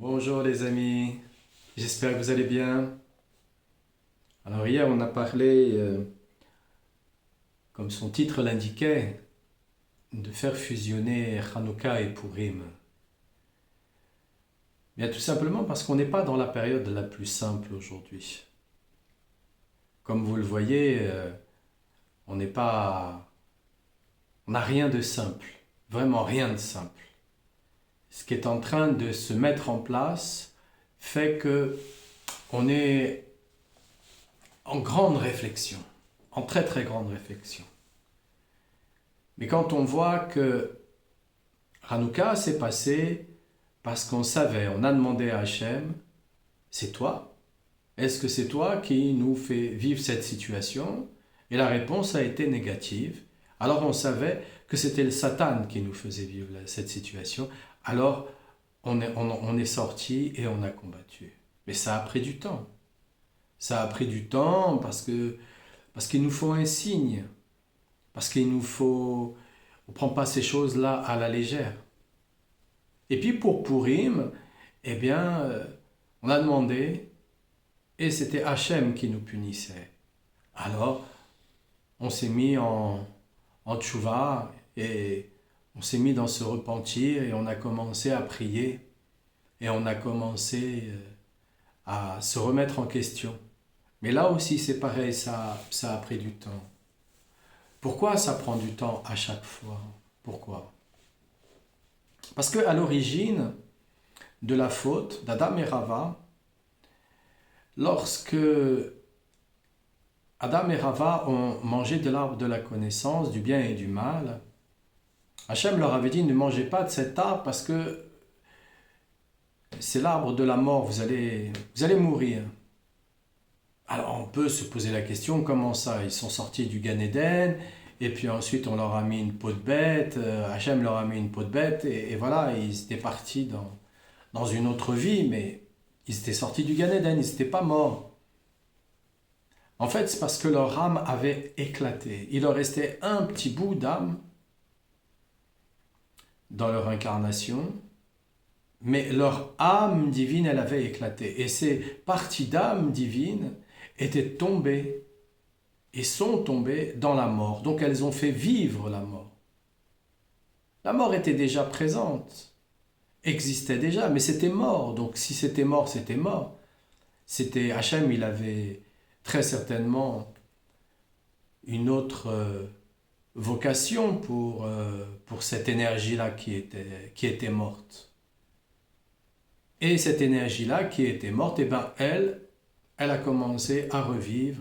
Bonjour les amis, j'espère que vous allez bien. Alors hier on a parlé, comme son titre l'indiquait, de faire fusionner Hanouka et Purim. Bien tout simplement parce qu'on n'est pas dans la période la plus simple aujourd'hui. Comme vous le voyez, on n'est pas, on n'a rien de simple, vraiment rien de simple. Ce qui est en train de se mettre en place fait que on est en grande réflexion, en très très grande réflexion. Mais quand on voit que Hanouka s'est passé parce qu'on savait, on a demandé à Hachem, c'est toi? Est-ce que c'est toi qui nous fait vivre cette situation? Et la réponse a été négative. Alors on savait que c'était le Satan qui nous faisait vivre cette situation. Alors on est sorti et on a combattu. Mais ça a pris du temps. Ça a pris du temps parce qu'il nous faut un signe. Parce qu'il nous faut... On ne prend pas ces choses-là à la légère. Et puis pour Purim, eh bien, on a demandé, et c'était Hachem qui nous punissait. Alors, on s'est mis en tchouva, et on s'est mis dans ce repentir, et on a commencé à prier, et on a commencé à se remettre en question. Mais là aussi, c'est pareil, ça a pris du temps. Pourquoi ça prend du temps à chaque fois? Pourquoi? Parce qu'à l'origine de la faute d'Adam et Rava, lorsque Adam et Rava ont mangé de l'arbre de la connaissance du bien et du mal, Hachem leur avait dit ne mangez pas de cet arbre parce que c'est l'arbre de la mort, vous allez mourir. Alors on peut se poser la question, comment ça? Ils sont sortis du Gan Eden, et puis ensuite on leur a mis une peau de bête, Hachem leur a mis une peau de bête, et voilà, ils étaient partis dans une autre vie, mais ils étaient sortis du Gan Eden, ils n'étaient pas morts. En fait, c'est parce que leur âme avait éclaté. Il leur restait un petit bout d'âme dans leur incarnation, mais leur âme divine, elle avait éclaté. Et ces parties d'âme divine étaient tombées et sont tombées dans la mort. Donc elles ont fait vivre la mort. La mort était déjà présente, existait déjà, mais c'était mort. Donc si c'était mort, c'était mort. C'était Hachem, il avait très certainement une autre vocation pour cette énergie-là qui était morte. Et cette énergie-là qui était morte, eh ben elle a commencé à revivre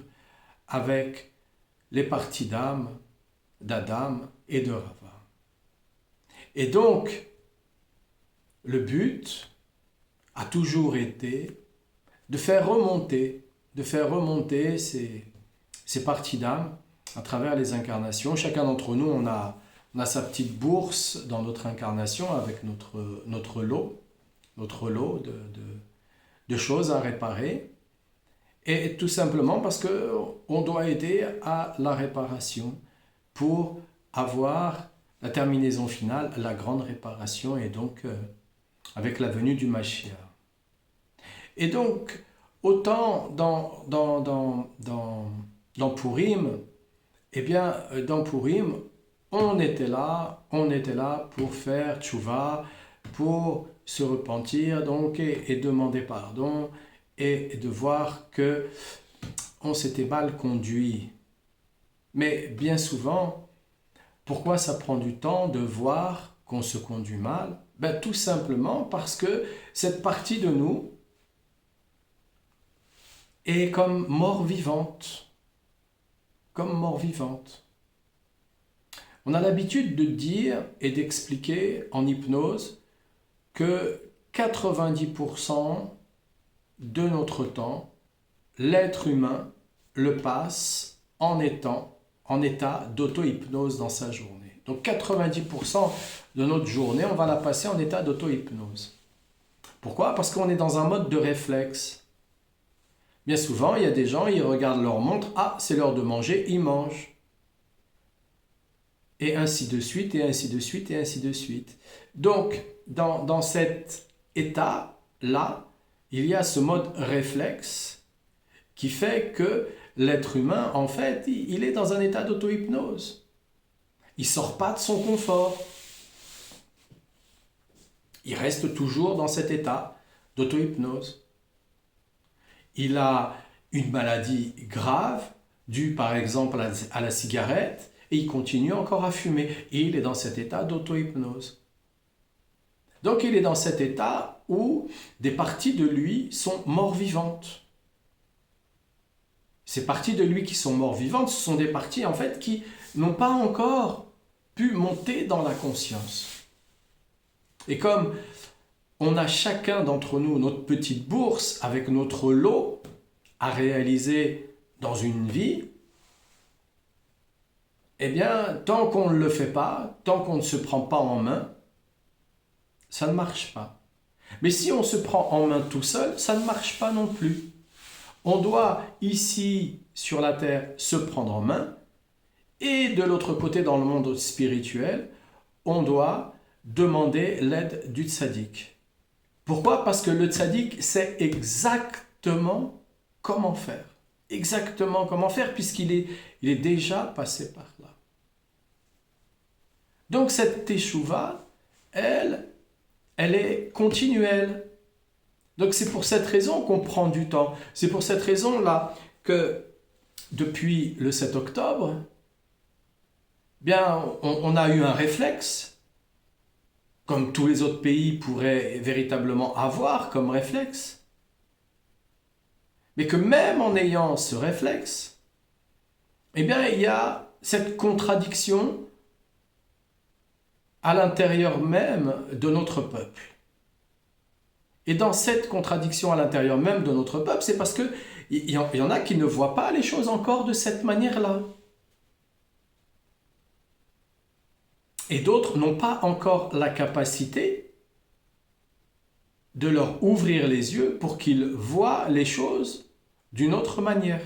avec les parties d'âme d'Adam et de Rava. Et donc, le but a toujours été de faire remonter ces parties d'âme à travers les incarnations. Chacun d'entre nous, on a sa petite bourse dans notre incarnation avec notre lot de choses à réparer. Et tout simplement parce qu'on doit aider à la réparation pour avoir la terminaison finale, la grande réparation, et donc avec la venue du Mashiach. Et donc, autant dans Purim, eh bien, dans Purim, on était là pour faire tchouva, pour se repentir, donc, et demander pardon, et de voir que on s'était mal conduit. Mais bien souvent, pourquoi ça prend du temps de voir qu'on se conduit mal? Ben, tout simplement parce que cette partie de nous est comme mort-vivante. Comme mort-vivante. On a l'habitude de dire et d'expliquer en hypnose que 90% de notre temps, l'être humain le passe en état d'auto-hypnose dans sa journée. Donc 90% de notre journée, on va la passer en état d'auto-hypnose. Pourquoi? Parce qu'on est dans un mode de réflexe. Bien souvent, il y a des gens, ils regardent leur montre, ah, c'est l'heure de manger, ils mangent. Et ainsi de suite, et ainsi de suite, et ainsi de suite. Donc, dans cet état, là, il y a ce mode réflexe qui fait que l'être humain, en fait, il est dans un état d'auto-hypnose. Il ne sort pas de son confort. Il reste toujours dans cet état d'auto-hypnose. Il a une maladie grave, due par exemple à la cigarette, et il continue encore à fumer. Et il est dans cet état d'auto-hypnose. Donc il est dans cet état où des parties de lui sont mort-vivantes. Ces parties de lui qui sont mort-vivantes, ce sont des parties en fait qui n'ont pas encore pu monter dans la conscience. Et comme on a chacun d'entre nous notre petite bourse avec notre lot à réaliser dans une vie, eh bien, tant qu'on ne le fait pas, tant qu'on ne se prend pas en main, ça ne marche pas. Mais si on se prend en main tout seul, ça ne marche pas non plus. On doit ici, sur la terre, se prendre en main, et de l'autre côté, dans le monde spirituel, on doit demander l'aide du tzaddik. Pourquoi? Parce que le tzaddik sait exactement comment faire. Exactement comment faire, puisqu'il est déjà passé par là. Donc cette teshuva, elle est continuelle. Donc c'est pour cette raison qu'on prend du temps. C'est pour cette raison-là que depuis le 7 octobre, bien, on a eu un réflexe, comme tous les autres pays pourraient véritablement avoir comme réflexe. Mais que même en ayant ce réflexe, eh bien, il y a cette contradiction à l'intérieur même de notre peuple. Et dans cette contradiction à l'intérieur même de notre peuple, c'est parce qu'il y en a qui ne voient pas les choses encore de cette manière-là. Et d'autres n'ont pas encore la capacité de leur ouvrir les yeux pour qu'ils voient les choses d'une autre manière.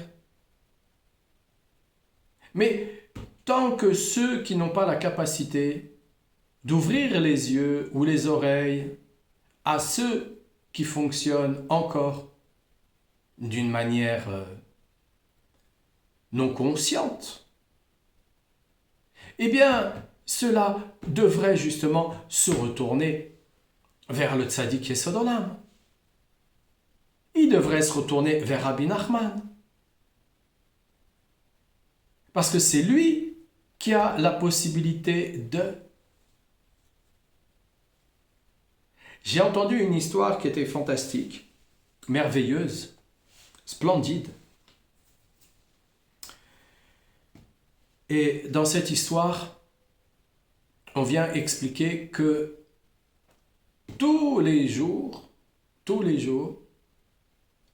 Mais tant que ceux qui n'ont pas la capacité d'ouvrir les yeux ou les oreilles à ceux qui fonctionnent encore d'une manière non consciente, eh bien, cela devrait justement se retourner vers le tzaddik Yesod Olam. Il devrait se retourner vers Rabbi Nachman. Parce que c'est lui qui a la possibilité de... J'ai entendu une histoire qui était fantastique, merveilleuse, splendide. Et dans cette histoire, on vient expliquer que tous les jours,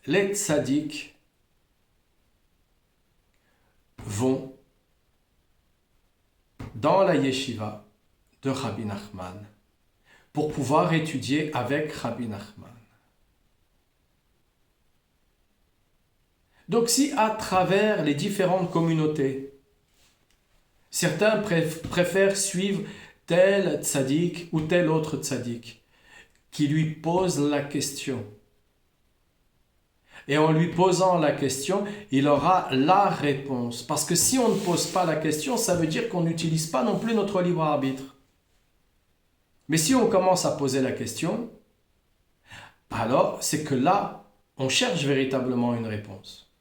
les tzaddiks vont dans la yeshiva de Rabbi Nachman pour pouvoir étudier avec Rabbi Nachman. Donc si à travers les différentes communautés, certains préfèrent suivre tel tzaddik ou tel autre tzaddik qui lui pose la question, et en lui posant la question, il aura la réponse. Parce que si on ne pose pas la question, ça veut dire qu'on n'utilise pas non plus notre libre arbitre. Mais si on commence à poser la question, alors c'est que là, on cherche véritablement une réponse.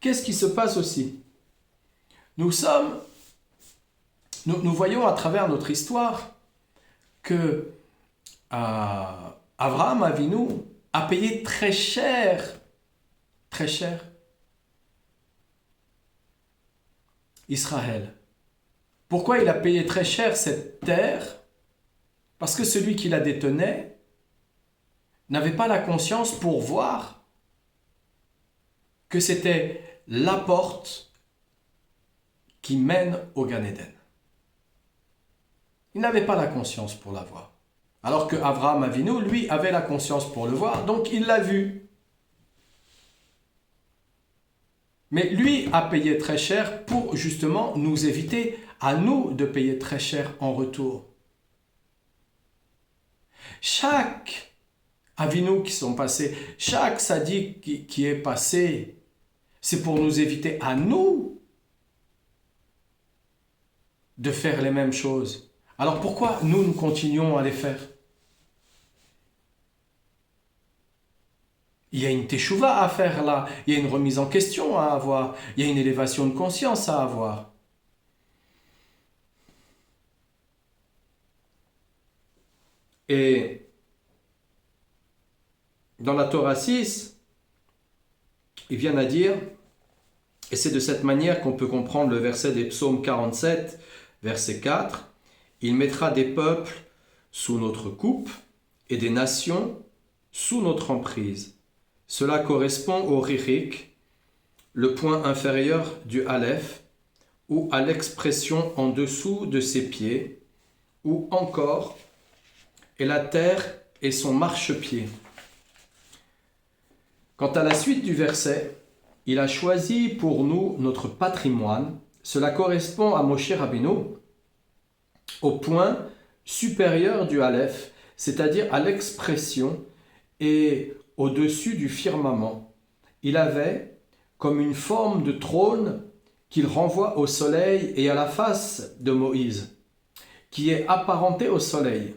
Qu'est-ce qui se passe aussi? Nous voyons à travers notre histoire que Abraham Avinu a payé très cher Israël. Pourquoi il a payé très cher cette terre? Parce que celui qui la détenait n'avait pas la conscience pour voir que c'était la porte qui mène au Gan Eden. Il n'avait pas la conscience pour la voir. Alors que Abraham Avinu, lui, avait la conscience pour le voir, donc il l'a vu. Mais lui a payé très cher pour justement nous éviter à nous de payer très cher en retour. Chaque Avinu qui sont passés, chaque sadique qui est passé, c'est pour nous éviter à nous de faire les mêmes choses. Alors pourquoi nous continuons à les faire? Il y a une teshuva à faire là, il y a une remise en question à avoir, il y a une élévation de conscience à avoir. Et dans la Torah 6, ils viennent à dire, et c'est de cette manière qu'on peut comprendre le verset des psaumes 47, verset 4, « Il mettra des peuples sous notre coupe et des nations sous notre emprise. » Cela correspond au ririk, le point inférieur du aleph, ou à l'expression en dessous de ses pieds, ou encore « et la terre et son marchepied ». Quant à la suite du verset, il a choisi pour nous notre patrimoine. Cela correspond à Moshe Rabbeinu, au point supérieur du aleph, c'est-à-dire à l'expression et au-dessus du firmament. Il avait comme une forme de trône qu'il renvoie au soleil et à la face de Moïse, qui est apparenté au soleil.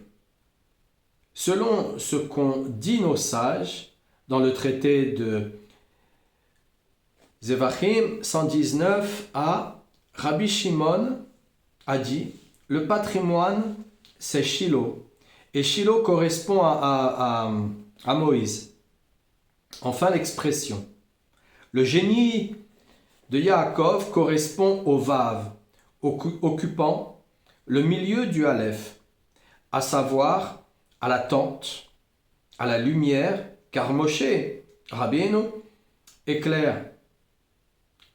Selon ce qu'ont dit nos sages dans le traité de Zevachim 119a, Rabbi Shimon a dit « Le patrimoine, c'est Shilo. » Et Shilo correspond à Moïse. Enfin, l'expression. Le génie de Yaakov correspond au Vav, occupant le milieu du Aleph, à savoir à la tente, à la lumière, car Moshe, Rabbeinu, éclaire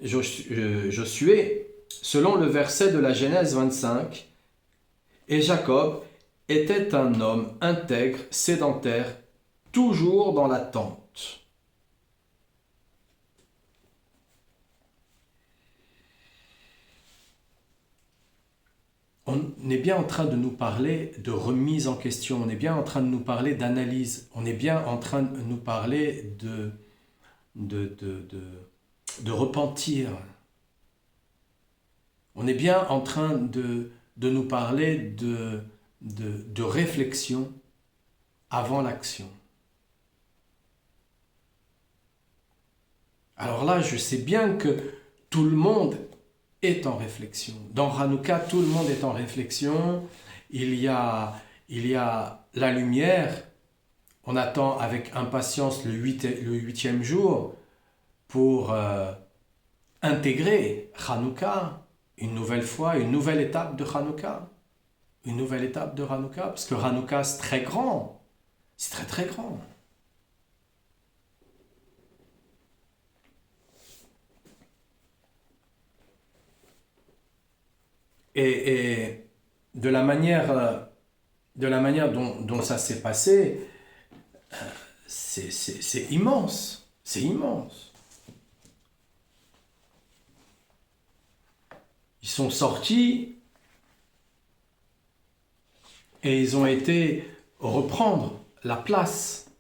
Josué, selon le verset de la Genèse 25, et Jacob était un homme intègre, sédentaire, toujours dans la tente. On est bien en train de nous parler de remise en question, on est bien en train de nous parler d'analyse, on est bien en train de nous parler de repentir. On est bien en train de nous parler de réflexion avant l'action. Alors là, je sais bien que tout le monde est en réflexion. Dans Hanouka, tout le monde est en réflexion. Il y a la lumière. On attend avec impatience le huitième jour pour intégrer Hanouka, une nouvelle fois, une nouvelle étape de Hanouka. Une nouvelle étape de Hanouka, parce que Hanouka, c'est très grand. C'est très très grand. Et de la manière dont ça s'est passé, c'est immense. C'est immense. Ils sont sortis et ils ont été reprendre la place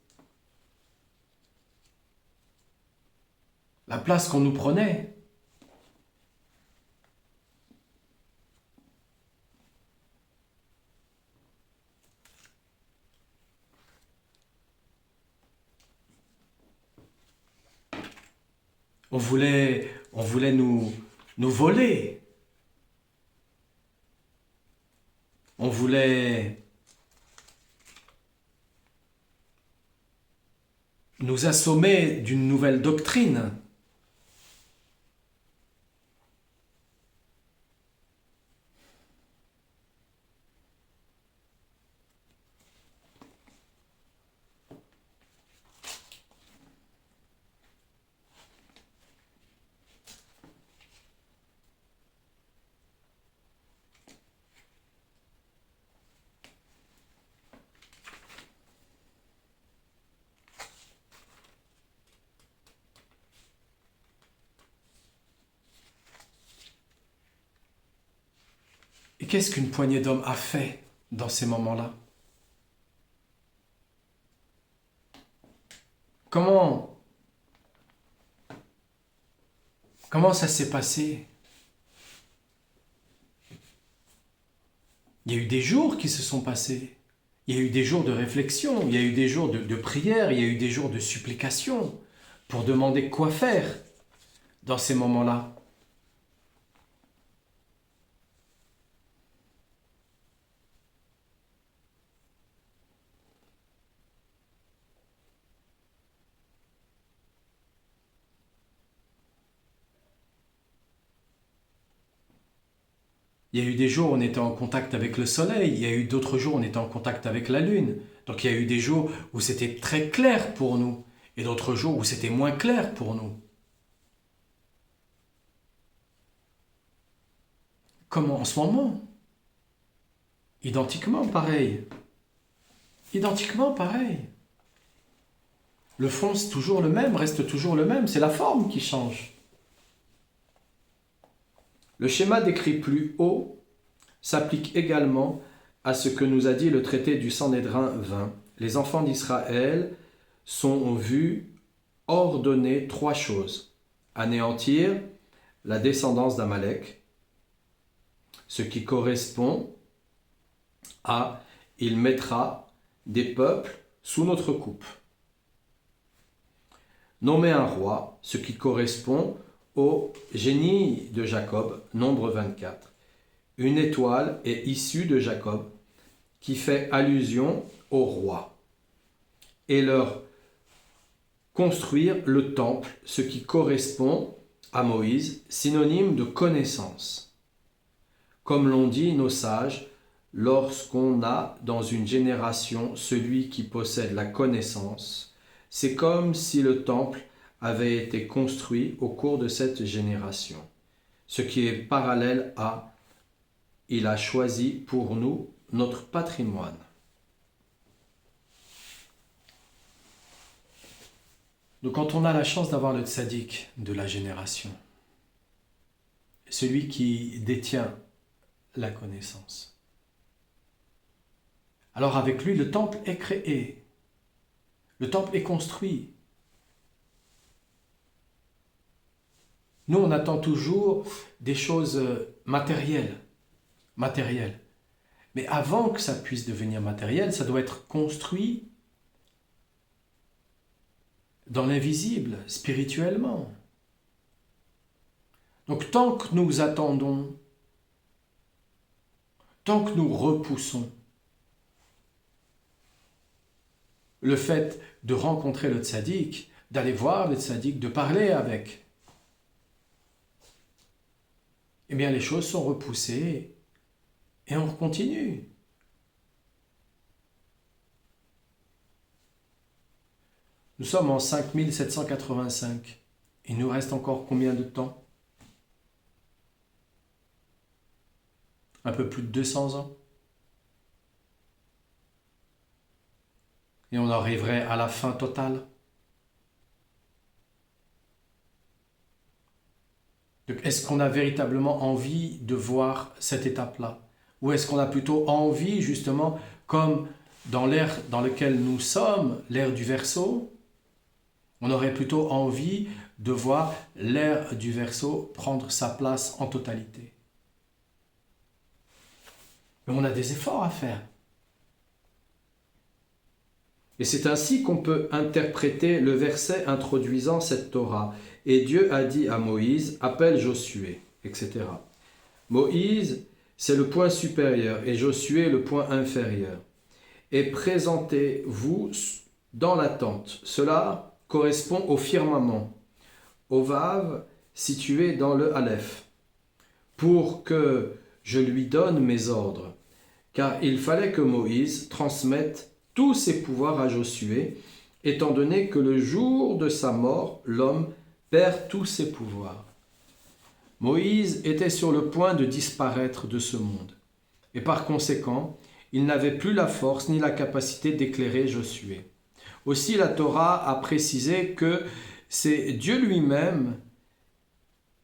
qu'on nous prenait. On voulait nous voler. On voulait nous assommer d'une nouvelle doctrine. Et qu'est-ce qu'une poignée d'hommes a fait dans ces moments-là? Comment ça s'est passé? Il y a eu des jours qui se sont passés. Il y a eu des jours de réflexion, il y a eu des jours de prière, il y a eu des jours de supplication pour demander quoi faire dans ces moments-là. Il y a eu des jours où on était en contact avec le soleil, il y a eu d'autres jours où on était en contact avec la lune. Donc il y a eu des jours où c'était très clair pour nous et d'autres jours où c'était moins clair pour nous. Comme en ce moment. Identiquement pareil. Identiquement pareil. Le fond, c'est toujours le même, reste toujours le même, c'est la forme qui change. Le schéma décrit plus haut s'applique également à ce que nous a dit le traité du Sanhédrin 20. Les enfants d'Israël sont vus ordonner 3 choses. Anéantir la descendance d'Amalek, ce qui correspond à « il mettra des peuples sous notre coupe ». Nommer un roi, ce qui correspond au génie de Jacob, nombre 24. Une étoile est issue de Jacob, qui fait allusion au roi. Et leur construire le temple, ce qui correspond à Moïse, synonyme de connaissance. Comme l'ont dit nos sages, lorsqu'on a dans une génération celui qui possède la connaissance, c'est comme si le temple avait été construit au cours de cette génération, ce qui est parallèle à « il a choisi pour nous notre patrimoine ». Donc quand on a la chance d'avoir le tzaddik de la génération, celui qui détient la connaissance, alors avec lui le temple est créé, le temple est construit. Nous, on attend toujours des choses matérielles. Mais avant que ça puisse devenir matériel, ça doit être construit dans l'invisible, spirituellement. Donc tant que nous attendons, tant que nous repoussons le fait de rencontrer le tzaddik, d'aller voir le tzaddik, de parler avec, eh bien les choses sont repoussées et on continue. Nous sommes en 5785. Il nous reste encore combien de temps? Un peu plus de 200 ans. Et on arriverait à la fin totale. Donc, est-ce qu'on a véritablement envie de voir cette étape-là? Ou est-ce qu'on a plutôt envie, justement, comme dans l'ère dans laquelle nous sommes, l'ère du Verseau, on aurait plutôt envie de voir l'ère du Verseau prendre sa place en totalité. Mais on a des efforts à faire. Et c'est ainsi qu'on peut interpréter le verset introduisant cette Torah. Et Dieu a dit à Moïse, appelle Josué, etc. Moïse, c'est le point supérieur et Josué le point inférieur. Et présentez-vous dans la tente. Cela correspond au firmament, au Vav situé dans le Aleph, pour que je lui donne mes ordres. Car il fallait que Moïse transmette tous ses pouvoirs à Josué, étant donné que le jour de sa mort, l'homme perd tous ses pouvoirs. Moïse était sur le point de disparaître de ce monde, et par conséquent, il n'avait plus la force ni la capacité d'éclairer Josué. Aussi, la Torah a précisé que c'est Dieu lui-même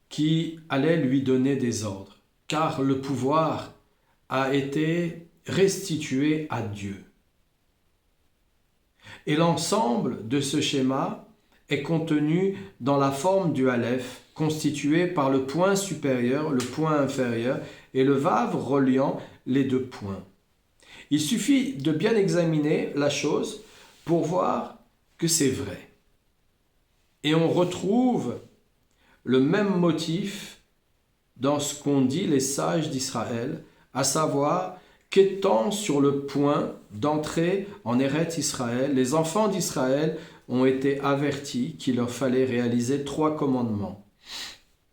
qui allait lui donner des ordres, car le pouvoir a été restitué à Dieu. Et l'ensemble de ce schéma est contenu dans la forme du Aleph, constitué par le point supérieur, le point inférieur et le Vav reliant les deux points. Il suffit de bien examiner la chose pour voir que c'est vrai. Et on retrouve le même motif dans ce qu'ont dit les sages d'Israël, à savoir qu'étant sur le point d'entrer en Eretz Israël, les enfants d'Israël ont été avertis qu'il leur fallait réaliser 3 commandements.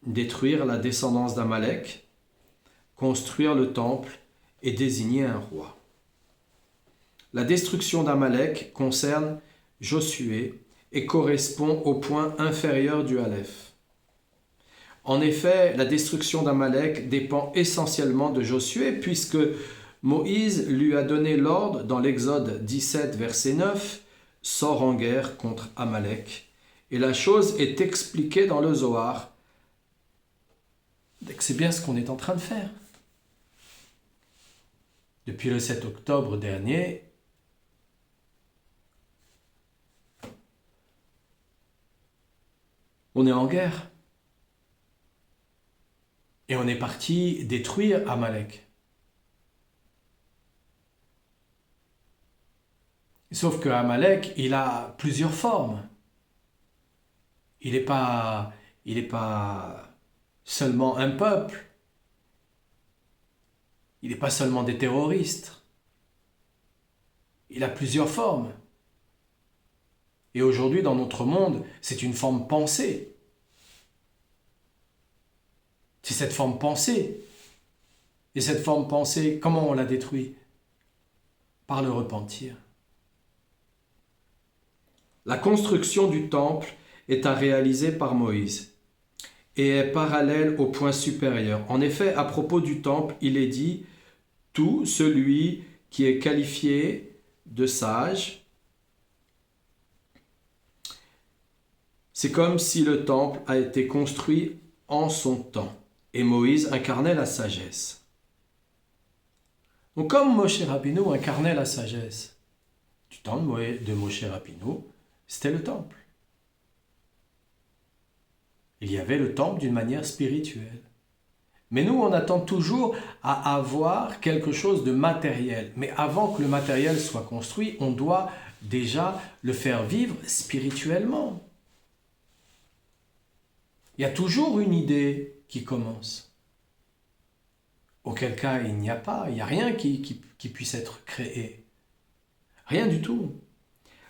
Détruire la descendance d'Amalek, construire le temple et désigner un roi. La destruction d'Amalek concerne Josué et correspond au point inférieur du Aleph. En effet, la destruction d'Amalek dépend essentiellement de Josué, puisque Moïse lui a donné l'ordre dans l'Exode 17, verset 9, « Sors en guerre contre Amalek ». Et la chose est expliquée dans le Zohar. C'est bien ce qu'on est en train de faire. Depuis le 7 octobre dernier, on est en guerre. Et on est parti détruire Amalek. Sauf que Amalek, il a plusieurs formes. Il n'est pas seulement un peuple. Il n'est pas seulement des terroristes. Il a plusieurs formes. Et aujourd'hui, dans notre monde, c'est une forme pensée. C'est cette forme pensée. Et cette forme pensée, comment on la détruit? Par le repentir. La construction du temple est à réaliser par Moïse et est parallèle au point supérieur. En effet, à propos du temple, il est dit « Tout celui qui est qualifié de sage », c'est comme si le temple a été construit en son temps. Et Moïse incarnait la sagesse. Donc comme Moshe Rabbeinu incarnait la sagesse, du temps de Moshe Rabbeinu, c'était le temple. Il y avait le temple d'une manière spirituelle. Mais nous, on attend toujours à avoir quelque chose de matériel. Mais avant que le matériel soit construit, on doit déjà le faire vivre spirituellement. Il y a toujours une idée qui commence. Auquel cas, il n'y a rien qui puisse être créé. Rien du tout.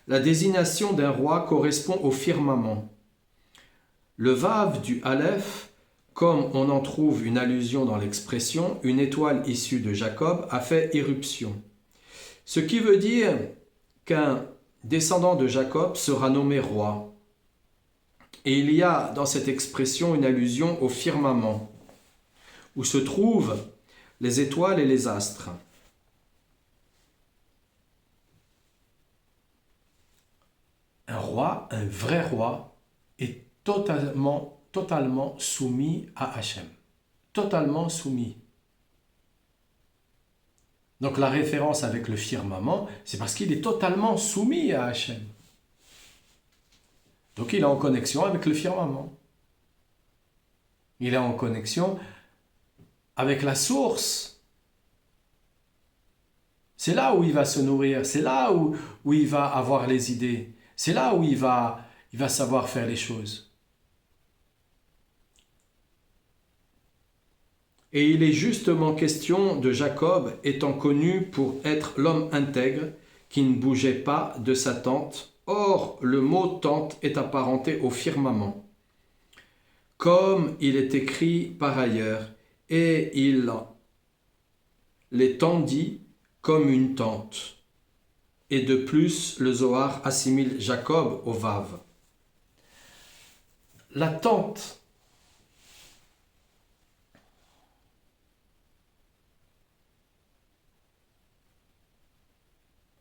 La désignation d'un roi correspond au firmament. Le Vav du Aleph, comme on en trouve une allusion dans l'expression, une étoile issue de Jacob a fait irruption. Ce qui veut dire qu'un descendant de Jacob sera nommé roi. Et il y a dans cette expression une allusion au firmament, où se trouvent les étoiles et les astres. Un roi, un vrai roi, est totalement soumis à Hachem. Totalement soumis. Donc la référence avec le firmament, c'est parce qu'il est totalement soumis à Hachem. Donc il est en connexion avec le firmament. Il est en connexion avec la source. C'est là où il va se nourrir, c'est là où il va avoir les idées, c'est là où il va savoir faire les choses. Et il est justement question de Jacob étant connu pour être l'homme intègre qui ne bougeait pas de sa tente. Or, le mot tente est apparenté au firmament. Comme il est écrit par ailleurs, et il les tendit comme une tente. Et de plus, le Zohar assimile Jacob au Vav. La tente.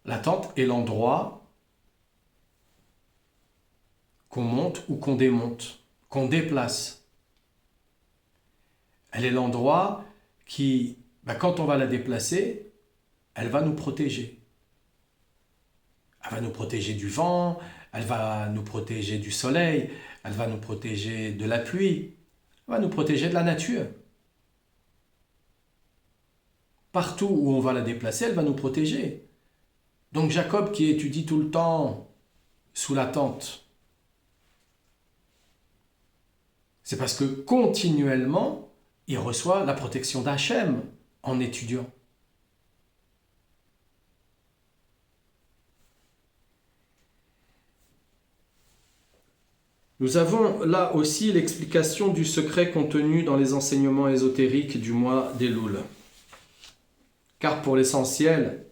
La tente est l'endroit qu'on monte ou qu'on démonte, qu'on déplace. Elle est l'endroit qui, quand on va la déplacer, elle va nous protéger. Elle va nous protéger du vent, elle va nous protéger du soleil, elle va nous protéger de la pluie, elle va nous protéger de la nature. Partout où on va la déplacer, elle va nous protéger. Donc Jacob qui étudie tout le temps sous la tente, c'est parce que continuellement, il reçoit la protection d'Hachem en étudiant. Nous avons là aussi l'explication du secret contenu dans les enseignements ésotériques du mois d'Elul. Car pour l'essentiel,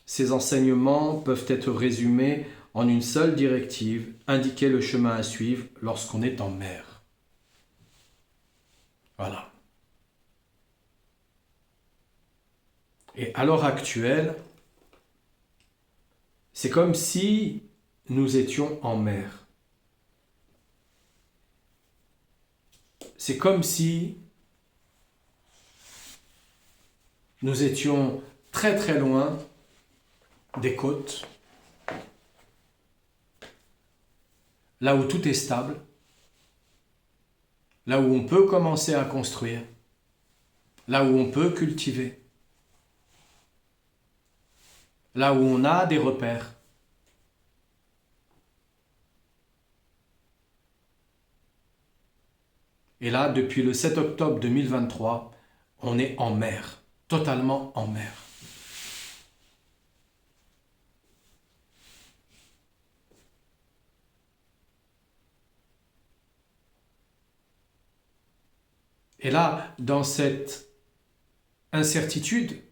ces enseignements peuvent être résumés en une seule directive, indiquer le chemin à suivre lorsqu'on est en mer. Voilà. Et à l'heure actuelle, c'est comme si nous étions en mer. C'est comme si nous étions très très loin des côtes, là où tout est stable, là où on peut commencer à construire, là où on peut cultiver, là où on a des repères. Et là, depuis le 7 octobre 2023, on est en mer, totalement en mer. Et là, dans cette incertitude,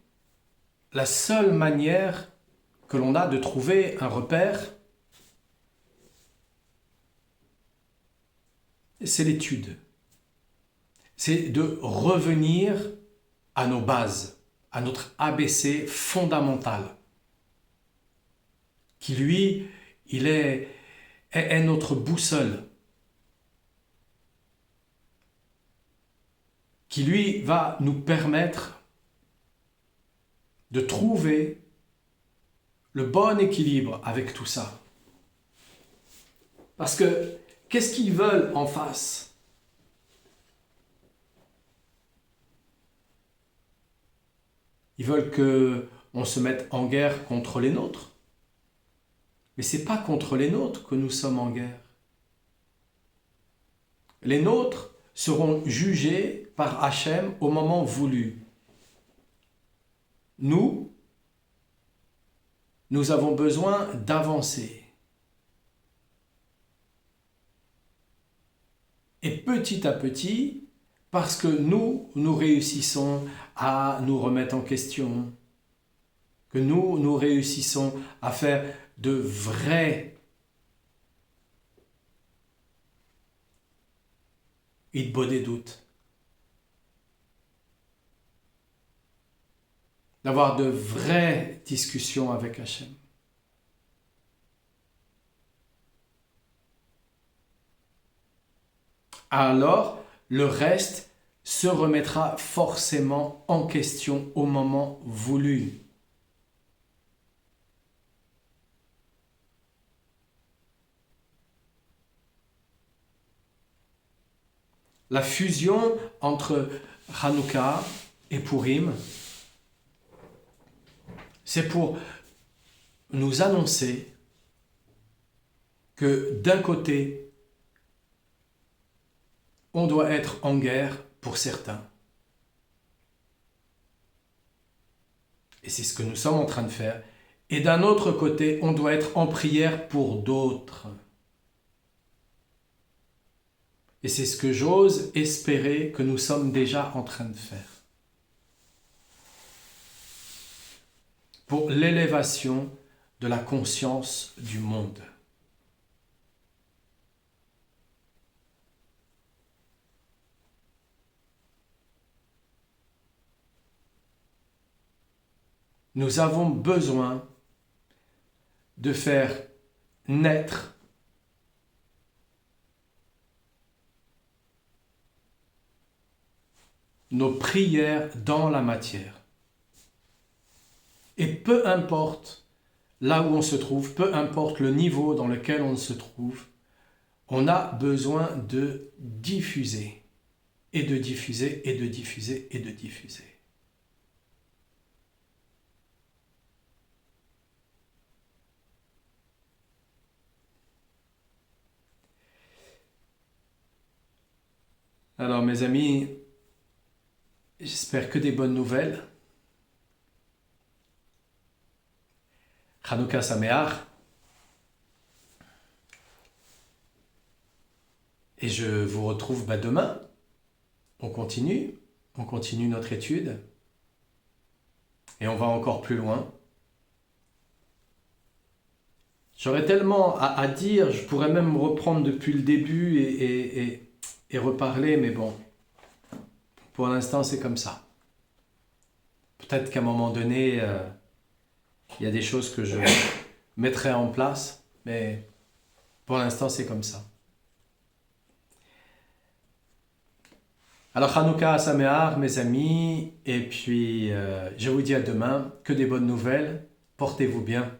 la seule manière que l'on a de trouver un repère, c'est l'étude. C'est de revenir à nos bases, à notre ABC fondamental, qui lui, il est notre boussole, qui lui va nous permettre de trouver le bon équilibre avec tout ça. Parce que qu'est-ce qu'ils veulent en face ? Ils veulent qu'on se mette en guerre contre les nôtres. Mais ce n'est pas contre les nôtres que nous sommes en guerre. Les nôtres seront jugés par Hachem au moment voulu. Nous avons besoin d'avancer. Et petit à petit, parce que nous réussissons à nous remettre en question, que nous réussissons à faire de vrais hitbod des doutes, d'avoir de vraies discussions avec Hachem. Alors, le reste se remettra forcément en question au moment voulu. La fusion entre Hanouka et Purim, c'est pour nous annoncer que d'un côté, on doit être en guerre pour certains. Et c'est ce que nous sommes en train de faire. Et d'un autre côté, on doit être en prière pour d'autres. Et c'est ce que j'ose espérer que nous sommes déjà en train de faire. Pour l'élévation de la conscience du monde. Nous avons besoin de faire naître nos prières dans la matière. Et peu importe là où on se trouve, peu importe le niveau dans lequel on se trouve, on a besoin de diffuser, et de diffuser, et de diffuser, et de diffuser. Alors mes amis, j'espère que des bonnes nouvelles. Hanouka Sameach. Et je vous retrouve demain. On continue notre étude. Et on va encore plus loin. J'aurais tellement à dire, je pourrais même reprendre depuis le début et reparler, mais bon, pour l'instant c'est comme ça. Peut-être qu'à un moment donné, il y a des choses que je mettrai en place, mais pour l'instant c'est comme ça. Alors Hanouka Sameach, mes amis, et puis je vous dis à demain, que des bonnes nouvelles, portez-vous bien.